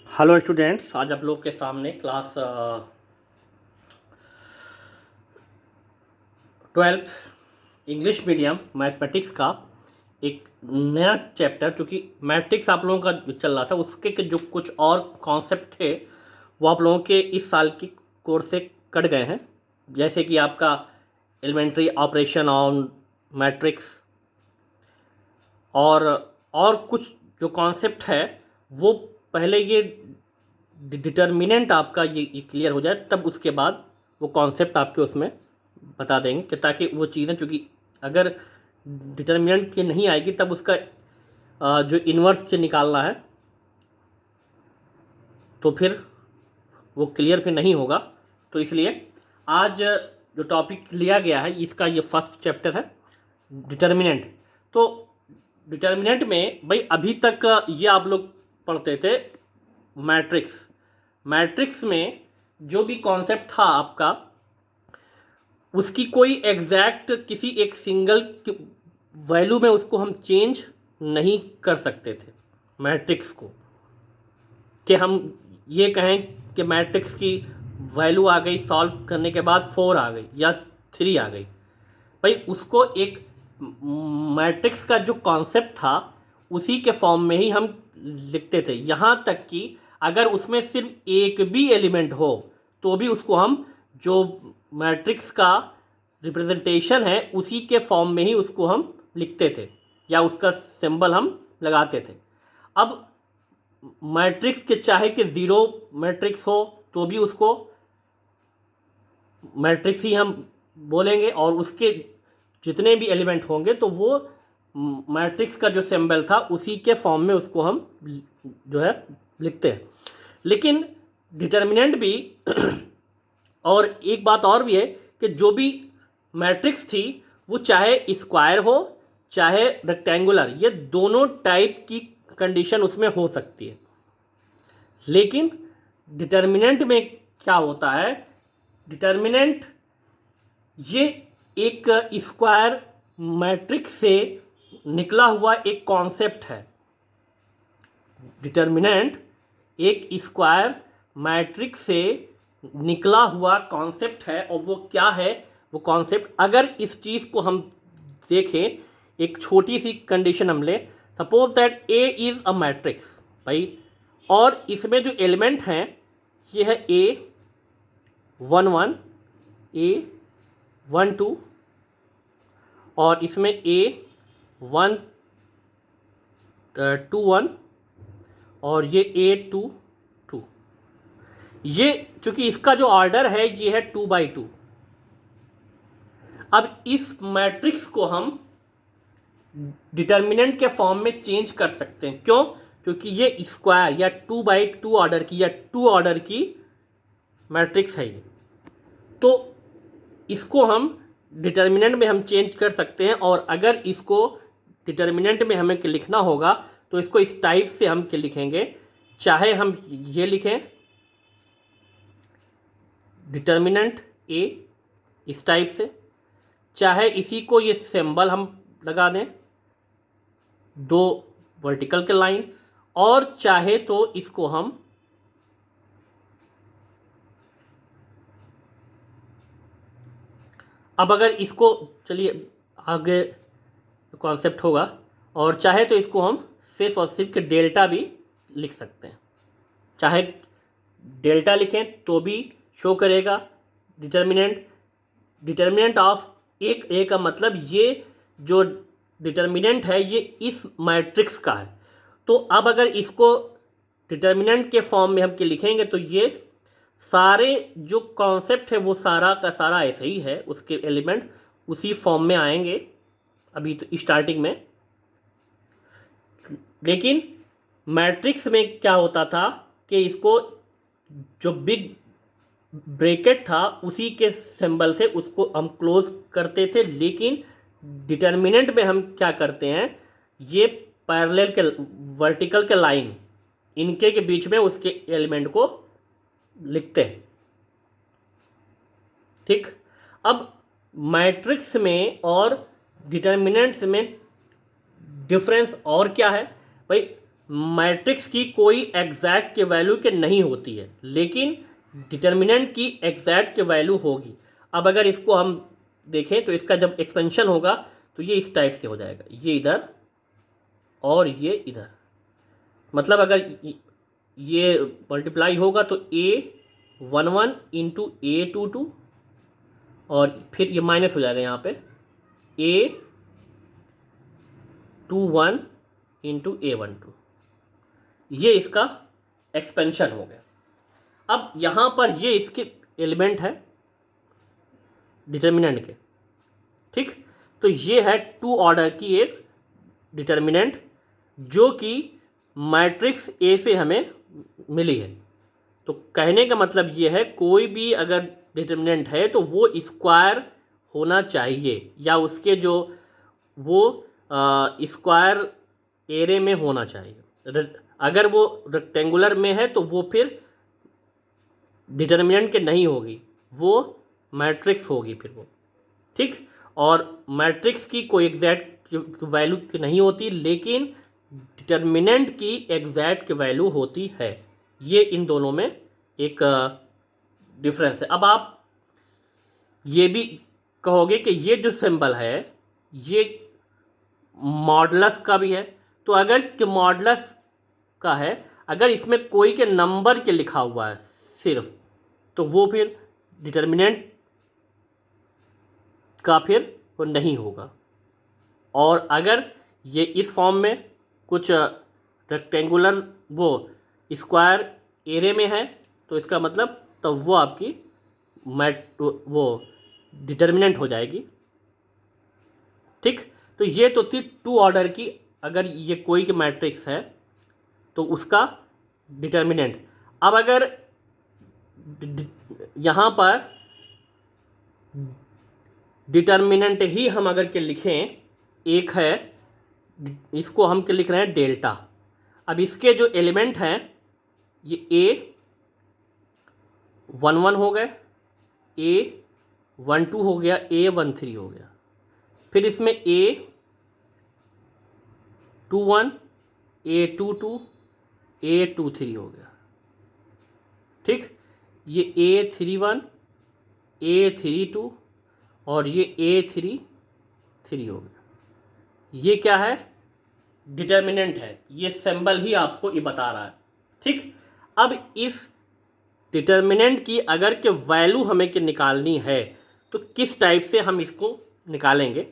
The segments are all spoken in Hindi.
हेलो स्टूडेंट्स, आज आप लोग के सामने class 12th English medium mathematics का एक नया चैप्टर, क्योंकि मैट्रिक्स आप लोगों का जो चल रहा था उसके के जो कुछ और कॉन्सेप्ट थे वो आप लोगों के इस साल की कोर्स से कट गए हैं। जैसे कि आपका एलिमेंट्री ऑपरेशन ऑन मैट्रिक्स और कुछ जो कॉन्सेप्ट है वो पहले ये डिटर्मिनेंट आपका ये क्लियर हो जाए, तब उसके बाद वो कॉन्सेप्ट आपके उसमें बता देंगे कि ताकि वो चीज़ें, चूँकि अगर डिटर्मिनेंट की नहीं आएगी तब उसका जो इन्वर्स के निकालना है तो फिर वो क्लियर फिर नहीं होगा। तो इसलिए आज जो टॉपिक लिया गया है इसका ये फर्स्ट चैप्टर है, डिटर्मिनेंट। तो डिटर्मिनेंट में भाई अभी तक ये आप लोग पढ़ते थे मैट्रिक्स। मैट्रिक्स में जो भी कॉन्सेप्ट था आपका उसकी कोई एग्जैक्ट किसी एक सिंगल वैल्यू में उसको हम चेंज नहीं कर सकते थे मैट्रिक्स को, कि हम ये कहें कि मैट्रिक्स की वैल्यू आ गई सॉल्व करने के बाद 4 आ गई या 3 आ गई। भाई उसको एक मैट्रिक्स का जो कॉन्सेप्ट था उसी के फॉर्म में ही हम लिखते थे। यहाँ तक कि अगर उसमें सिर्फ एक भी एलिमेंट हो तो भी उसको हम जो मैट्रिक्स का रिप्रेजेंटेशन है उसी के फॉर्म में ही उसको हम लिखते थे या उसका सिंबल हम लगाते थे। अब मैट्रिक्स के चाहे कि ज़ीरो मैट्रिक्स हो तो भी उसको मैट्रिक्स ही हम बोलेंगे, और उसके जितने भी एलिमेंट होंगे तो वो मैट्रिक्स का जो सिंबल था उसी के फॉर्म में उसको हम जो है लिखते हैं। लेकिन डिटर्मिनेंट भी और एक बात और भी है कि जो भी मैट्रिक्स थी वो चाहे स्क्वायर हो चाहे रेक्टेंगुलर, ये दोनों टाइप की कंडीशन उसमें हो सकती है। लेकिन डिटर्मिनेंट में क्या होता है, डिटर्मिनेंट ये एक स्क्वायर मैट्रिक्स से निकला हुआ एक कॉन्सेप्ट है। डिटर्मिनेंट एक स्क्वायर मैट्रिक्स से निकला हुआ कॉन्सेप्ट है, और वो क्या है वो कॉन्सेप्ट, अगर इस चीज़ को हम देखें, एक छोटी सी कंडीशन हम ले, suppose that A is a matrix भाई, और इसमें जो एलिमेंट हैं ये है A11 A12 और इसमें A121 और ये A22। ये चूंकि इसका जो ऑर्डर है ये है 2×2। अब इस मैट्रिक्स को हम डिटर्मिनेंट के फॉर्म में चेंज कर सकते हैं। क्यों? क्योंकि ये स्क्वायर या 2×2 ऑर्डर की या 2 ऑर्डर की मैट्रिक्स है ये, तो इसको हम डिटर्मिनेंट में हम चेंज कर सकते हैं। और अगर इसको डिटर्मिनेंट में हमें लिखना होगा तो इसको इस टाइप से हम लिखेंगे, चाहे हम ये लिखें डिटर्मिनेंट ए इस टाइप से, चाहे इसी को ये सिंबल हम लगा दें 2 वर्टिकल के लाइन, और चाहे तो इसको हम अब अगर इसको चलिए आगे कॉन्सेप्ट होगा, और चाहे तो इसको हम सिर्फ और सिर्फ के डेल्टा भी लिख सकते हैं। चाहे डेल्टा लिखें तो भी शो करेगा डिटर्मिनेंट। डिटर्मिनेंट ऑफ एक ए का मतलब ये जो डिटर्मिनेंट है ये इस मैट्रिक्स का है। तो अब अगर इसको डिटर्मिनेंट के फॉर्म में हम लिखेंगे तो ये सारे जो कॉन्सेप्ट है वो सारा का सारा ऐसे ही है, उसके एलिमेंट उसी फॉर्म में आएंगे अभी तो स्टार्टिंग में। लेकिन मैट्रिक्स में क्या होता था कि इसको जो बिग ब्रैकेट था उसी के सिंबल से उसको हम क्लोज करते थे। लेकिन डिटर्मिनेंट में हम क्या करते हैं, ये पैरेलल के वर्टिकल के लाइन इनके के बीच में उसके एलिमेंट को लिखते हैं। ठीक, अब मैट्रिक्स में और डिटर्मिनेंट्स में डिफरेंस और क्या है भाई, मैट्रिक्स की कोई एग्जैक्ट के वैल्यू के नहीं होती है, लेकिन डिटर्मिनेंट की एग्जैक्ट के वैल्यू होगी। अब अगर इसको हम देखें तो इसका जब एक्सपेंशन होगा तो ये इस टाइप से हो जाएगा, ये इधर और ये इधर। मतलब अगर ये मल्टीप्लाई होगा तो A11 इंटू A22 और फिर ये माइनस हो जाएगा यहाँ पे A21 इंटू A12, ये इसका एक्सपेंशन हो गया। अब यहाँ पर ये इसके एलिमेंट है डिटर्मिनेंट के, ठीक। तो ये है 2 ऑर्डर की एक डिटर्मिनेंट जो कि मैट्रिक्स ए से हमें मिली है। तो कहने का मतलब ये है कोई भी अगर डिटर्मिनेंट है तो वो स्क्वायर होना चाहिए, या उसके जो वो स्क्वायर एरे में होना चाहिए। अगर वो रेक्टेंगुलर में है तो वो फिर डिटर्मिनेंट के नहीं होगी, वो मैट्रिक्स होगी फिर वो, ठीक। और मैट्रिक्स की कोई एग्जैक्ट वैल्यू नहीं होती, लेकिन डिटर्मिनेंट की एग्जैक्ट वैल्यू होती है। ये इन दोनों में एक डिफरेंस है। अब आप ये भी कहोगे कि ये जो सिंबल है ये मॉडुलस का भी है, तो अगर कि मॉडुलस का है, अगर इसमें कोई के नंबर के लिखा हुआ है सिर्फ, तो वो फिर डिटर्मिनेंट का फिर वो नहीं होगा। और अगर ये इस फॉर्म में कुछ रेक्टेंगुलर वो स्क्वायर एरे में है तो इसका मतलब तब वो आपकी वो डिटर्मिनेंट हो जाएगी, ठीक। तो ये तो थी 2 ऑर्डर की, अगर ये कोई के मैट्रिक्स है तो उसका डिटर्मिनेंट। अब अगर यहाँ पर डिटर्मिनेंट ही हम अगर के लिखें, एक है, इसको हम क्या लिख रहे हैं डेल्टा। अब इसके जो एलिमेंट हैं ये A11 हो गए, A12 हो गया, A13 हो गया, फिर इसमें A21, A22, A23 हो गया, ठीक। ये A31, A32 और ये A33 हो गया। ये क्या है? डिटर्मिनेंट है। ये सिंबल ही आपको ये बता रहा है, ठीक। अब इस डिटर्मिनेंट की अगर के वैल्यू हमें के निकालनी है तो किस टाइप से हम इसको निकालेंगे।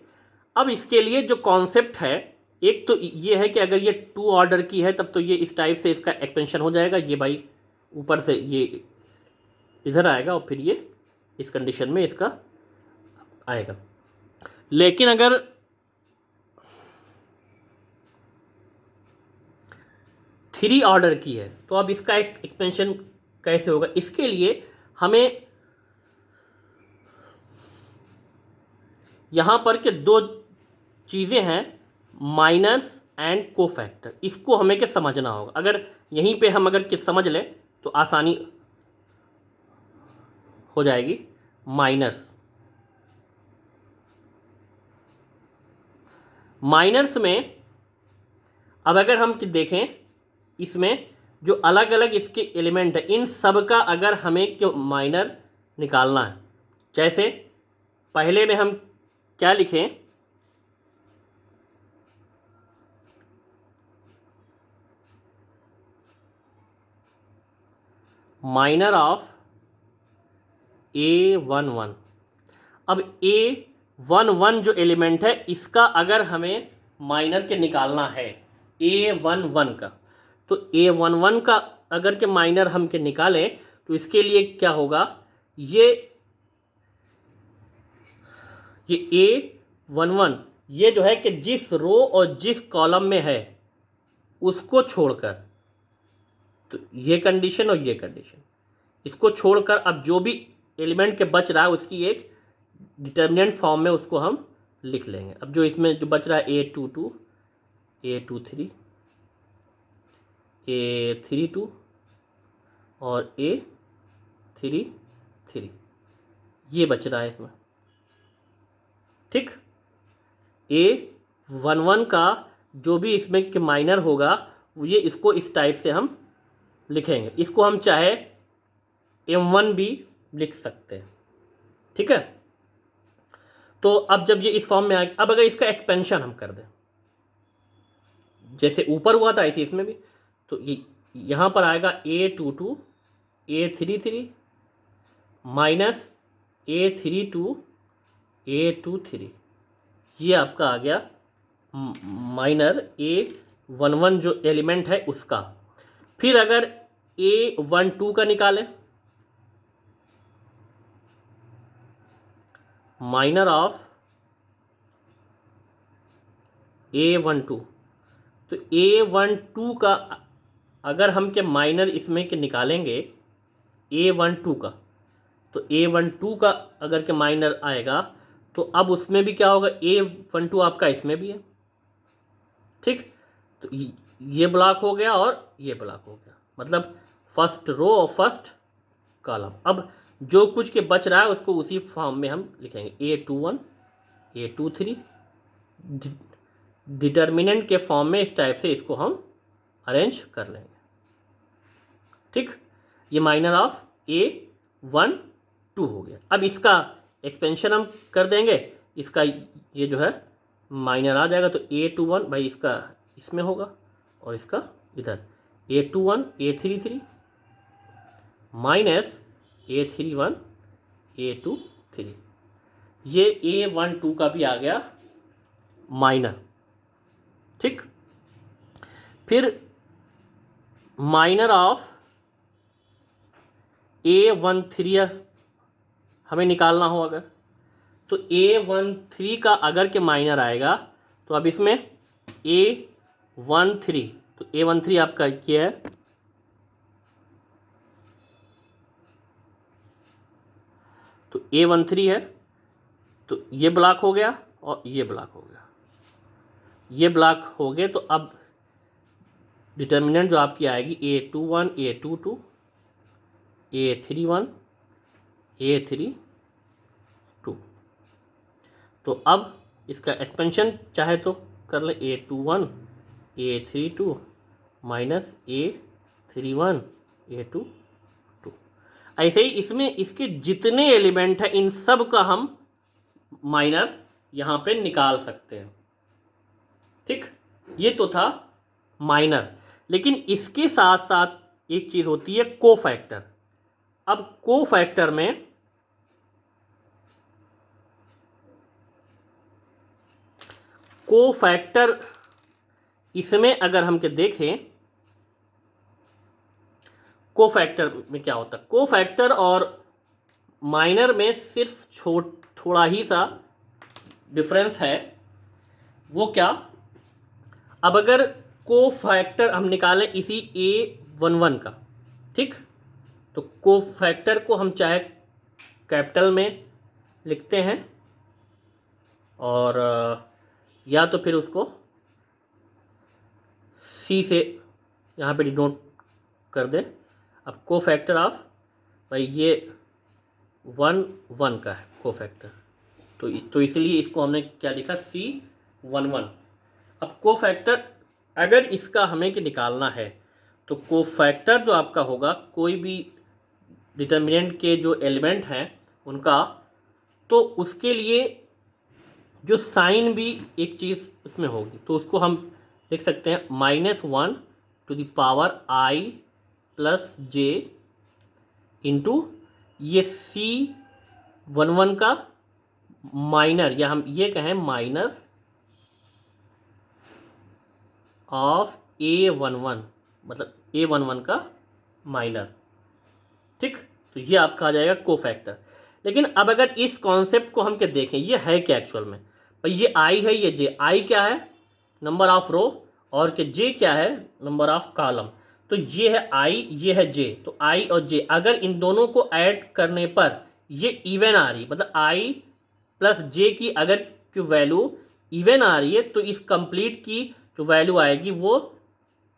अब इसके लिए जो कॉन्सेप्ट है, एक तो ये है कि अगर ये 2 ऑर्डर की है तब तो ये इस टाइप से इसका एक्सपेंशन हो जाएगा, ये भाई ऊपर से ये इधर आएगा और फिर ये इस कंडीशन में इसका आएगा। लेकिन अगर थ्री ऑर्डर की है तो अब इसका एक एक्सपेंशन कैसे होगा। इसके लिए हमें यहाँ पर के 2 चीज़ें हैं, माइनस एंड कोफैक्टर, इसको हमें क्या समझना होगा। अगर यहीं पे हम अगर कि समझ लें तो आसानी हो जाएगी। माइनस में अब अगर हम देखें, इसमें जो अलग अलग इसके एलिमेंट है इन सब का अगर हमें क्यों माइनर निकालना है, जैसे पहले में हम क्या लिखें, माइनर ऑफ A11। अब A11 जो एलिमेंट है इसका अगर हमें माइनर के निकालना है A11 का, तो A11 का अगर के माइनर हम के निकालें तो इसके लिए क्या होगा, ये A11 ये जो है कि जिस रो और जिस कॉलम में है उसको छोड़कर, तो ये कंडीशन और ये कंडीशन, इसको छोड़कर अब जो भी एलिमेंट के बच रहा है उसकी एक डिटर्मिनेंट फॉर्म में उसको हम लिख लेंगे। अब जो इसमें जो बच रहा है A22, A23, A32 और A33, ये बच रहा है इसमें, ठीक। A11 का जो भी इसमें के माइनर होगा ये इसको इस टाइप से हम लिखेंगे। इसको हम चाहे m1 भी लिख सकते हैं, ठीक है। तो अब जब ये इस फॉर्म में आए, अब अगर इसका एक्सपेंशन हम कर दें, जैसे ऊपर हुआ था ऐसे इसमें भी, तो ये यहाँ पर आएगा A22 A33 minus A32 A23, ये आपका आ गया माइनर A11 जो एलिमेंट है उसका। फिर अगर A12 का निकालें, माइनर ऑफ A12, तो A12 का अगर हम के माइनर इसमें के निकालेंगे A12 का, तो A12 का अगर के माइनर आएगा तो अब उसमें भी क्या होगा, A12 आपका इसमें भी है, ठीक। तो ये ब्लॉक हो गया और ये ब्लॉक हो गया, मतलब फर्स्ट रो और फर्स्ट कॉलम। अब जो कुछ के बच रहा है उसको उसी फॉर्म में हम लिखेंगे, A21 A23 डिटर्मिनेंट के फॉर्म में इस टाइप से इसको हम अरेंज कर लेंगे, ठीक। ये माइनर ऑफ A12 हो गया। अब इसका एक्सपेंशन हम कर देंगे, इसका ये जो है माइनर आ जाएगा, तो A21 भाई इसका इसमें होगा और इसका इधर, A21 A33 minus A31 A23, ये A12 का भी आ गया माइनर, ठीक। फिर माइनर ऑफ A13 हमें निकालना हो अगर, तो A13 का अगर के माइनर आएगा तो अब इसमें A13, तो A13 आपका क्या है, तो A13 है, तो ये ब्लॉक हो गया और ये ब्लॉक हो गया, ये ब्लॉक हो गए। तो अब डिटर्मिनेंट जो आपकी आएगी A21 A22 A31 A32, तो अब इसका एक्सपेंशन चाहे तो कर ले, A21 A32 minus A31 A22। ऐसे ही इसमें इसके जितने एलिमेंट हैं इन सब का हम माइनर यहाँ पे निकाल सकते हैं, ठीक। ये तो था माइनर, लेकिन इसके साथ साथ एक चीज़ होती है कोफैक्टर। अब कोफैक्टर में कोफैक्टर इसमें अगर हम के देखें, कोफैक्टर में क्या होता है, कोफैक्टर और माइनर में सिर्फ थोड़ा ही सा डिफरेंस है। वो क्या, अब अगर कोफैक्टर हम निकालें इसी A11 का, ठीक, तो कोफैक्टर को हम चाहे कैपिटल में लिखते हैं और या तो फिर उसको C से यहाँ पे डिनोट कर दें। अब कोफैक्टर ऑफ, भाई ये 1 का है कोफैक्टर, तो इसलिए इसको हमने क्या लिखा, C11। अब कोफैक्टर अगर इसका हमें कि निकालना है तो कोफैक्टर जो आपका होगा, कोई भी डिटर्मिनेंट के जो एलिमेंट हैं उनका, तो उसके लिए जो साइन भी एक चीज़ उसमें होगी, तो उसको हम लिख सकते हैं -1 to the power I plus J into ये C11 का माइनर, या हम ये कहें माइनर ऑफ A11, मतलब A11 का माइनर, ठीक। तो ये आपका आ जाएगा कोफैक्टर। लेकिन अब अगर इस कॉन्सेप्ट को हम क्या देखें, ये है क्या एक्चुअल में, भाई ये I है, ये J, I क्या है, नंबर ऑफ रो, और के J क्या है, नंबर ऑफ कॉलम। तो ये है I, ये है J, तो I और J अगर इन दोनों को ऐड करने पर ये इवन आ रही, मतलब I प्लस J की अगर की वैल्यू इवन आ रही है तो इस कंप्लीट की जो वैल्यू आएगी वो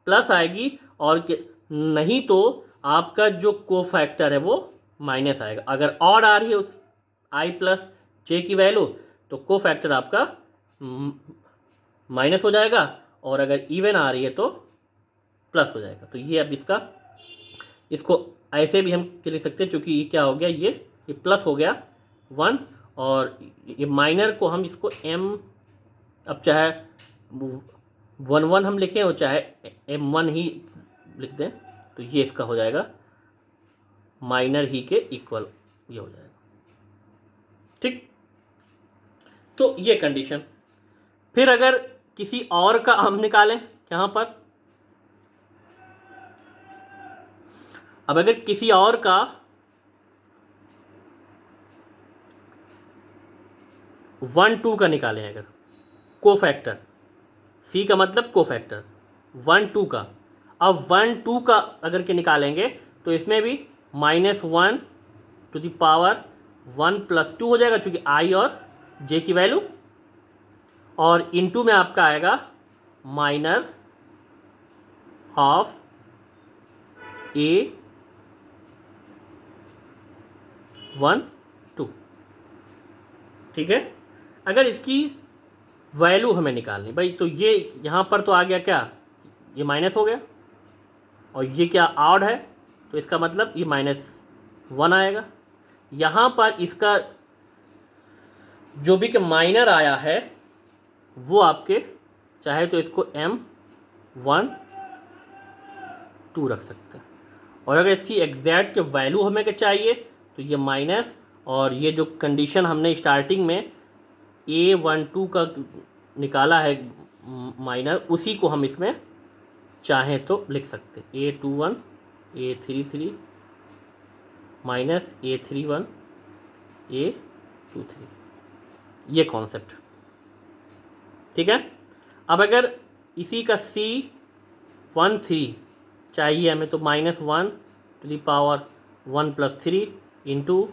प्लस आएगी, और नहीं तो आपका जो कोफैक्टर है वो माइनस आएगा। अगर ऑड आ रही है उस I प्लस J की वैल्यू तो कोफैक्टर आपका माइनस हो जाएगा, और अगर इवन आ रही है तो प्लस हो जाएगा। तो ये अब इसको ऐसे भी हम लिख सकते हैं, चूँकि ये क्या हो गया, ये प्लस हो गया 1, और ये माइनर को हम इसको m, अब चाहे 1 हम लिखें और चाहे m1 ही लिख दें, तो ये इसका हो जाएगा माइनर ही के इक्वल, ये हो जाएगा। ठीक, तो ये कंडीशन। फिर अगर किसी और का हम निकालें यहाँ पर, अब अगर किसी और का 1 2 का निकालें, अगर कोफैक्टर, सी का मतलब कोफैक्टर 1 2 का, अब 1 2 का अगर के निकालेंगे तो इसमें भी -1 टू द पावर 1 + 2 हो जाएगा, चूँकि आई और जे की वैल्यू, और इनटू में आपका आएगा माइनर ऑफ A 1 2। ठीक है, अगर इसकी वैल्यू हमें निकालनी भाई, तो ये यहाँ पर तो आ गया क्या, ये माइनस हो गया, और ये क्या ऑड है, तो इसका मतलब ये -1 आएगा। यहाँ पर इसका जो भी कि माइनर आया है वो आपके चाहे तो इसको m1 2 रख सकते हैं, और अगर इसकी एग्जैक्ट के वैल्यू हमें क्या चाहिए तो ये माइनस, और ये जो कंडीशन हमने स्टार्टिंग में A12 का निकाला है माइनर, उसी को हम इसमें चाहें तो लिख सकते हैं A21 A33 -A31 A23, ये कॉन्सेप्ट। ठीक है, अब अगर इसी का C13 चाहिए हमें, तो -1 to the power 1 + 3 into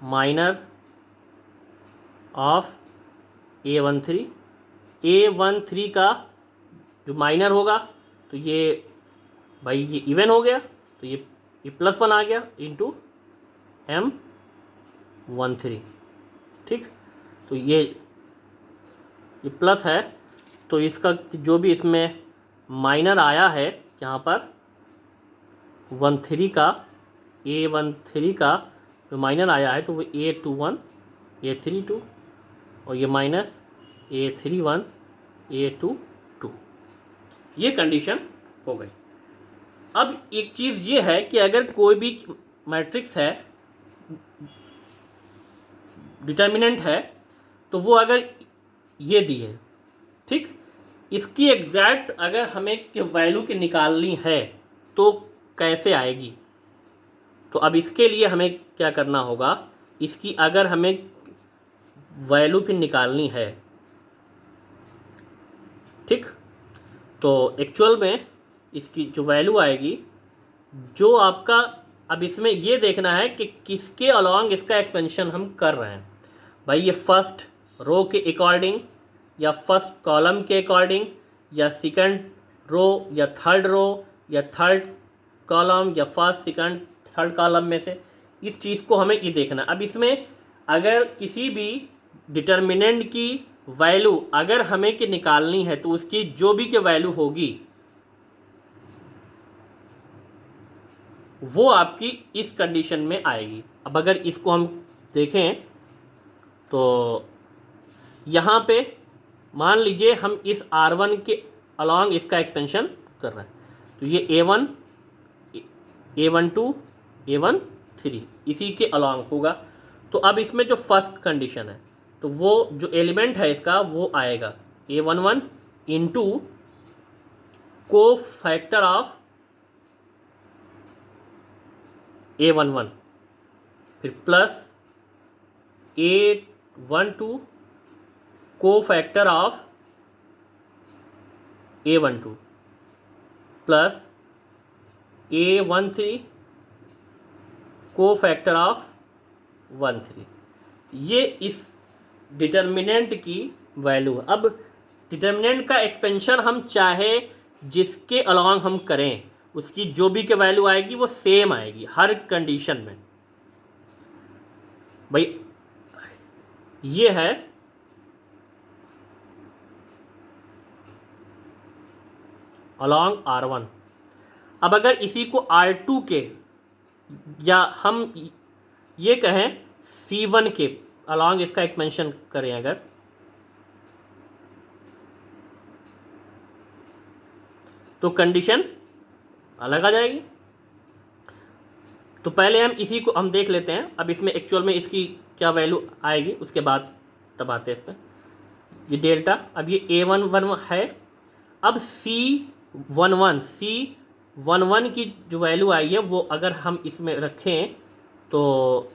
minor of A13 का जो माइनर होगा, तो ये भाई ये इवन हो गया, तो ये +1 आ गया इंटू M13। ठीक, तो ये प्लस है, तो इसका जो भी इसमें माइनर आया है यहाँ पर 13 का, A13 का जो माइनर आया है तो वो A21 A32, और ये माइनस A31 A22, ये कंडीशन हो गई। अब एक चीज़ ये है कि अगर कोई भी मैट्रिक्स है, डिटर्मिनेंट है, तो वो अगर ये दी है, ठीक, इसकी एग्जैक्ट अगर हमें वैल्यू की निकालनी है तो कैसे आएगी, तो अब इसके लिए हमें क्या करना होगा, इसकी अगर हमें वैल्यू फिर निकालनी है, ठीक, तो एक्चुअल में इसकी जो वैल्यू आएगी, जो आपका, अब इसमें ये देखना है कि किसके अलॉन्ग इसका एक्सपेंशन हम कर रहे हैं। भाई ये फर्स्ट रो के अकॉर्डिंग, या फर्स्ट कॉलम के अकॉर्डिंग, या सेकंड रो या थर्ड रो या थर्ड कॉलम, या फर्स्ट सेकंड थर्ड कॉलम में से, इस चीज़ को हमें ये देखना। अब इसमें अगर किसी भी डिटर्मिनेंट की वैल्यू अगर हमें कि निकालनी है, तो उसकी जो भी की वैल्यू होगी वो आपकी इस कंडीशन में आएगी। अब अगर इसको हम देखें तो यहाँ पे मान लीजिए हम इस R1 के अलॉन्ग इसका एक्सटेंशन कर रहे हैं, तो ये A1 A12 A13 इसी के अलॉन्ग होगा। तो अब इसमें जो फर्स्ट कंडीशन है, तो वो जो एलिमेंट है इसका वो आएगा A11 इंटू को फैक्टर ऑफ A11, फिर प्लस A12 को factor of A12 plus A13 को फैक्टर ऑफ 13। ये इस डिटर्मिनेंट की वैल्यू है। अब डिटर्मिनेंट का एक्सपेंशन हम चाहे जिसके अलॉन्ग हम करें, उसकी जो भी के वैल्यू आएगी वो सेम आएगी हर कंडीशन में। भाई ये है अलॉन्ग R1। अब अगर इसी को R2 के या हम ये कहें C1 के अलॉन्ग इसका एक्सपेंशन करें अगर, तो कंडीशन अलग आ जाएगी। तो पहले हम इसी को हम देख लेते हैं। अब इसमें एक्चुअल में इसकी क्या वैल्यू आएगी उसके बाद तब आते हैं इस पर। ये डेल्टा, अब ये A11 है। अब C11 की जो वैल्यू आई है वो अगर हम इसमें रखें तो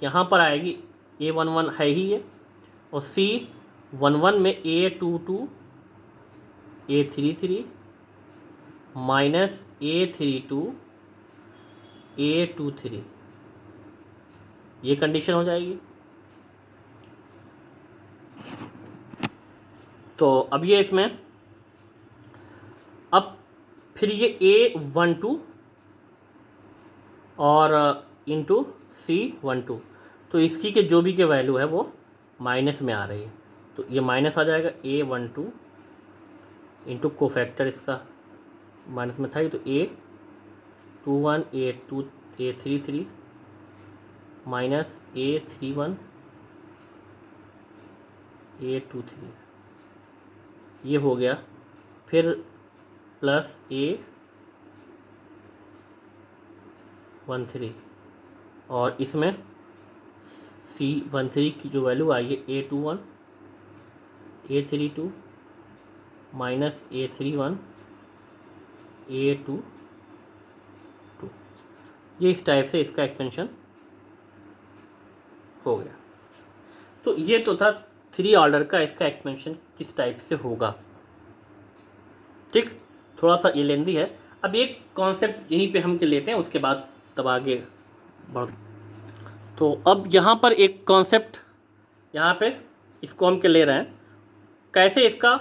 यहाँ पर आएगी, A11 है ही है, और C11 में A22 A33 minus A32 A23, ये कंडीशन हो जाएगी। तो अब ये इसमें अब फिर ये A12 और इंटू C12, तो इसकी के जो भी के वैल्यू है वो माइनस में आ रही है, तो ये माइनस आ जाएगा। A12 इंटू कोफैक्टर इसका माइनस में था ही, तो A21 A33 minus A31 A23, ये हो गया। फिर प्लस A13 और इसमें C13 की जो वैल्यू आई है A21 A32 minus A31 A22, ये इस टाइप से इसका एक्सपेंशन हो गया। तो ये तो था 3 ऑर्डर का इसका एक्सपेंशन किस टाइप से होगा। ठीक, थोड़ा सा ये लेंदी है। अब एक कॉन्सेप्ट यहीं पे हम के लेते हैं, उसके बाद तब आगे बढ़। तो अब यहाँ पर एक कॉन्सेप्ट यहाँ पे इसको हम के ले रहे हैं, कैसे इसका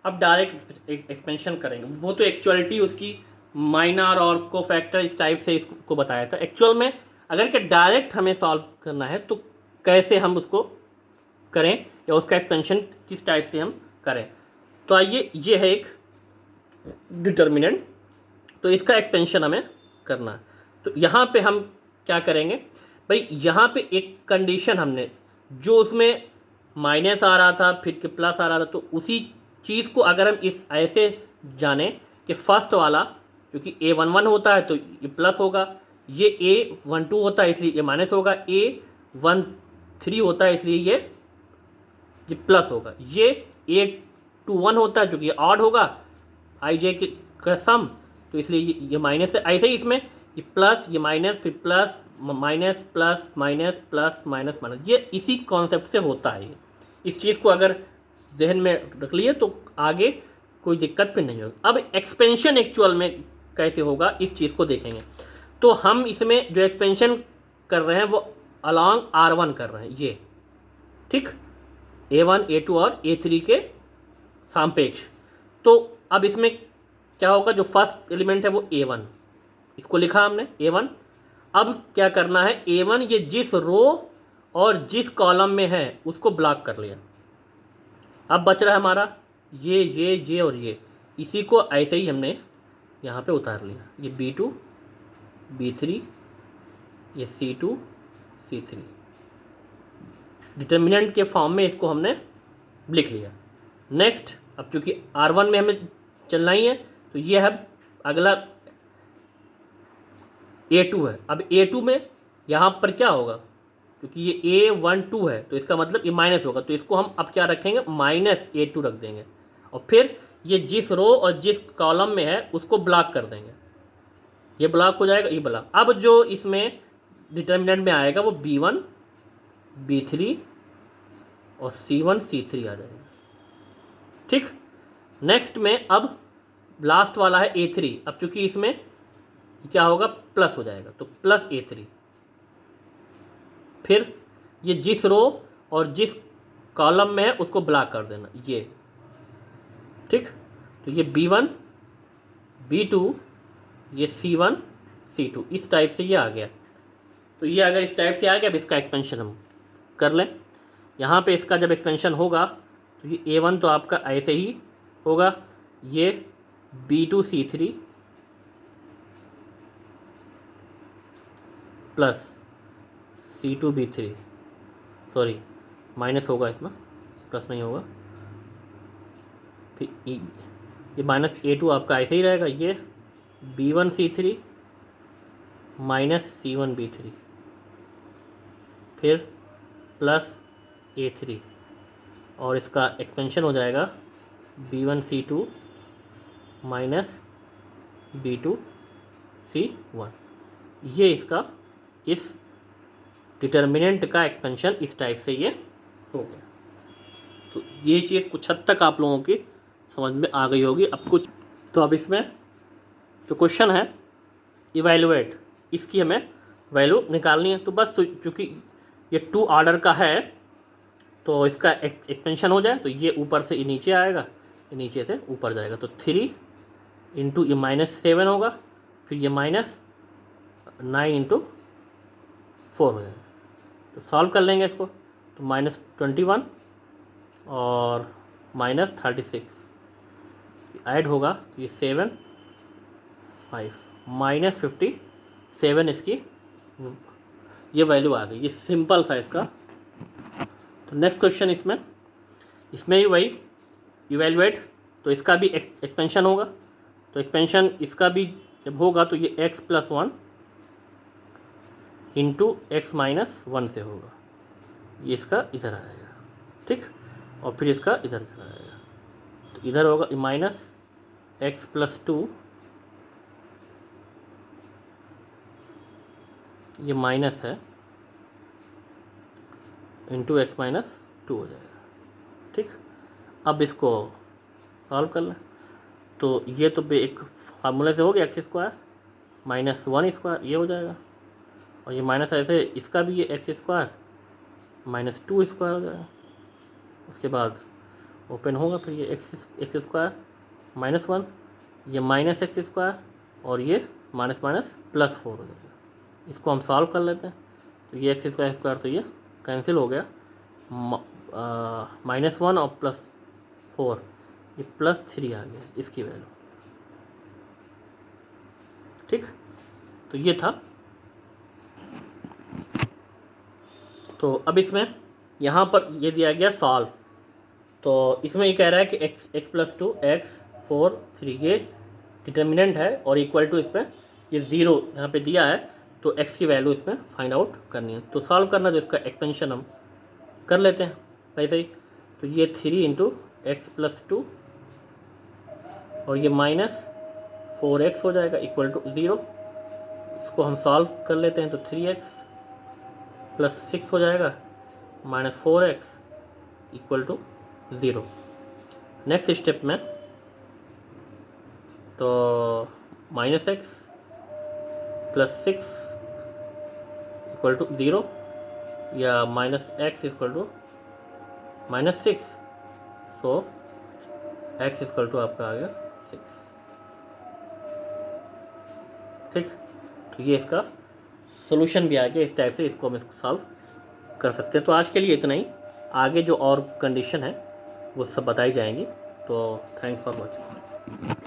अब डायरेक्ट एक्सपेंशन करेंगे। वो तो एक्चुअलिटी उसकी माइनर और कोफैक्टर इस टाइप से इसको बताया था। एक्चुअल में अगर कि डायरेक्ट हमें सॉल्व करना है तो कैसे हम उसको करें या उसका एक्सपेंशन किस टाइप से हम करें। तो आइए, ये है एक डिटर्मिनेंट, तो इसका एक्सपेंशन हमें करना है। तो यहाँ पे हम क्या करेंगे भाई, यहाँ पे एक कंडीशन हमने जो उसमें माइनस आ रहा था फिर के प्लस आ रहा था, तो उसी चीज़ को अगर हम इस ऐसे जाने कि फर्स्ट वाला क्योंकि A11 होता है तो ये प्लस होगा, ये A12 होता है इसलिए ये माइनस होगा, A13 होता है इसलिए ये प्लस होगा, ये A21 होता है क्योंकि ये ऑड होगा IJ का सम, तो इसलिए ये माइनस है। ऐसे ही इसमें ये प्लस ये माइनस फिर plus minus plus minus plus minus minus, ये इसी कॉन्सेप्ट से होता है। ये इस चीज़ को अगर जहन में रख लिए तो आगे कोई दिक्कत फिर नहीं होगी। अब एक्सपेंशन एक्चुअल में कैसे होगा इस चीज़ को देखेंगे। तो हम इसमें जो एक्सपेंशन कर रहे हैं वो अलॉन्ग R1 कर रहे हैं, ये ठीक, A1 A2 और A3 के सापेक्ष। तो अब इसमें क्या होगा, जो फर्स्ट एलिमेंट है वो A1, इसको लिखा हमने A1। अब क्या करना है, A1 ये जिस रो और जिस कॉलम में है उसको ब्लॉक कर लिया। अब बच रहा है हमारा ये और ये, इसी को ऐसे ही हमने यहाँ पे उतार लिया। ये B2 B3 ये C2 C3 डिटर्मिनेंट के फॉर्म में इसको हमने लिख लिया। नेक्स्ट, अब चूँकि R1 में हमें चलना ही है तो ये है अगला A2 है। अब A2 में यहाँ पर क्या होगा, क्योंकि ये A12 है तो इसका मतलब ये माइनस होगा, तो इसको हम अब क्या रखेंगे, माइनस A2 रख देंगे, और फिर ये जिस रो और जिस कॉलम में है उसको ब्लॉक कर देंगे, ये ब्लॉक हो जाएगा, ये ब्लॉक। अब जो इसमें डिटर्मिनेंट में आएगा वो B1 B3 और C1 C3 आ जाएगा। ठीक, नेक्स्ट में अब लास्ट वाला है A3। अब चूंकि इसमें क्या होगा, प्लस हो जाएगा, तो प्लस A3। फिर ये जिस रो और जिस कॉलम में है उसको ब्लॉक कर देना, ये ठीक। तो ये B1 B2 ये C1 C2 इस टाइप से ये आ गया। तो ये अगर इस टाइप से आ गया, अब इसका एक्सपेंशन हम कर लें। यहाँ पे इसका जब एक्सपेंशन होगा तो ये A1 तो आपका ऐसे ही होगा, ये B2C3 plus C2B3, sorry minus होगा इसमें, प्लस नहीं होगा, फिर ये माइनस A2 आपका ऐसे ही रहेगा, ये B1C3 माइनस C1B3, फिर प्लस A3 और इसका एक्सपेंशन हो जाएगा B1C2 माइनस B2C1। ये इसका इस डिटर्मिनेंट का एक्सपेंशन इस टाइप से ये हो गया। तो ये चीज़ कुछ हद तक आप लोगों की समझ में आ गई होगी। अब कुछ तो अब इसमें जो क्वेश्चन है इवैल्यूएट, इसकी हमें वैल्यू निकालनी है। तो बस तो क्योंकि ये 2 ऑर्डर का है तो इसका एक्सपेंशन हो जाए तो ये ऊपर से नीचे आएगा, ये नीचे से ऊपर जाएगा, तो 3 इंटू ये -7 होगा, फिर ये -9 इंटू 4 हो जाएगा। तो सॉल्व कर लेंगे इसको, तो -21 और -36 ऐड होगा, तो ये 7 5 -57 इसकी ये वैल्यू आ गई। ये सिंपल सा इसका। तो नेक्स्ट क्वेश्चन इसमें भी वही इवैल्यूएट, तो इसका भी एक्सपेंशन होगा। तो एक्सपेंशन इसका भी जब होगा तो ये x+1 इंटू x-1 से होगा, ये इसका इधर आएगा, ठीक, और फिर इसका इधर आएगा, तो इधर होगा -x+2, ये माइनस है, इंटू x-2 हो जाएगा, ठीक। अब इसको सॉल्व कर लें, तो ये तो एक फार्मूले से हो गया x² -1² ये हो जाएगा, और ये माइनस ऐसे इसका भी ये x² -2² हो जाएगा। उसके बाद ओपन होगा, फिर ये x² -1, ये -x² और ये +4 हो जाएगा। इसको हम सॉल्व कर लेते हैं, तो ये x² तो ये कैंसिल हो गया, -1 और +4 ये +3 आ गया इसकी वैल्यू, ठीक। तो ये था। तो अब इसमें यहाँ पर ये दिया गया सॉल्व, तो इसमें ये कह रहा है कि x+2 x4 3 ये डिटर्मिनेंट है और इक्वल टू इसमें ये 0 यहाँ पे दिया है, तो x की वैल्यू इसमें फाइंड आउट करनी है। तो सॉल्व करना, जो इसका एक्सपेंशन हम कर लेते हैं वैसे ही। तो ये 3 इंटू x+2 और ये -4x हो जाएगा इक्वल टू 0। इसको हम सॉल्व कर लेते हैं, तो 3x + 6 हो जाएगा -4x equal to 0। Next step में तो -x + 6 इक्वल टू 0 या -x equal to -6, so x equal to आपका आ गया 6, ठीक। तो ये इसका सोल्यूशन भी आ गया। इस टाइप से इसको हम सॉल्व कर सकते हैं। तो आज के लिए इतना ही, आगे जो और कंडीशन है वो सब बताई जाएंगी। तो थैंक्स फॉर वॉचिंग।